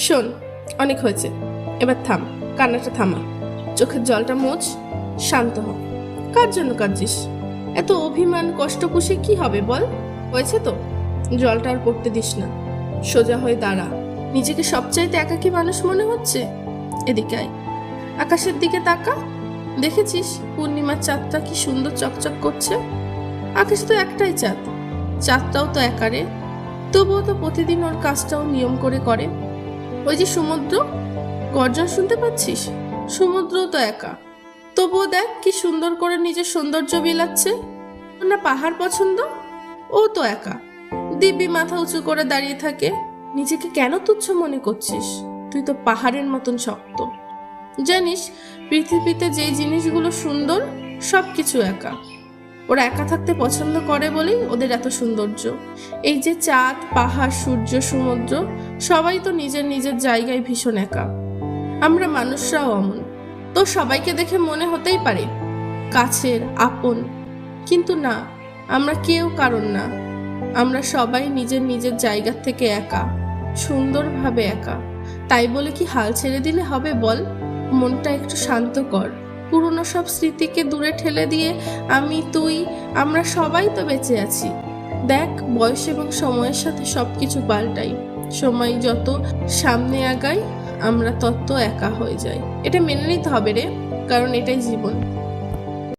শোন, অনেক হয়েছে, এবার থাম, কান্নাটা থামা, চোখের জলটা মুছ, শান্ত হ। কার জন্য কাঁদছিস? এত অভিমান কষ্ট পুষে কি হবে বল? হয়েছে তো, জলটা আর পড়তে দিস না, সোজা হয়ে দাঁড়া। নিজেকে সবচাইতে একাকী মানুষ মনে হচ্ছে? এদিকে আয়, আকাশের দিকে তাকা। দেখেছিস পূর্ণিমার চাঁদটা কি সুন্দর চকচক করছে? আকাশে তো একটাই চাঁদ, চাঁদটাও তো একারে, তবুও তো প্রতিদিন ওর কাজটাও নিয়ম করে করে। ওই যে সমুদ্র, গর্জন শুনতে পাচ্ছিস? সমুদ্রও তো একা, তবুও দেখ কি সুন্দর করে নিজের সৌন্দর্য বিলাচ্ছে। ওর না পাহাড় পছন্দ, ও তো একা, দিব্যি মাথা উঁচু করে দাঁড়িয়ে থাকে। নিজেকে কেন তুচ্ছ মনে করছিস? তুই তো পাহাড়ের মতন শক্ত। জানিস পৃথিবীতে যেই জিনিসগুলো সুন্দর সবকিছু একা। ওরা একা থাকতে পছন্দ করে বলেই ওদের এত সৌন্দর্য। এই যে চাঁদ, পাহাড়, সূর্য, সমুদ্র, সবাই তো নিজের নিজের জায়গায় ভীষণ একা। আমরা মানুষরাও অমন। তো সবাইকে দেখে মনে হতেই পারে কাছের, আপন, কিন্তু না, আমরা কেউ কারণ না। আমরা সবাই নিজের নিজের জায়গা থেকে একা, সুন্দরভাবে একা। তাই বলে কি হাল ছেড়ে দিলে হবে বল? মনটা একটু শান্ত কর। পুরনো সব স্মৃতিকে দূরে ঠেলে দিয়ে আমি, তুই, আমরা সবাই তো বেঁচে আছি। দেখ, বয়স এবং সময়ের সাথে সবকিছু পাল্টাই। সময় যত সামনে আগায় আমরা তত একা হয়ে যাই। এটা মেনে নিতে হবে রে, কারণ এটাই জীবন।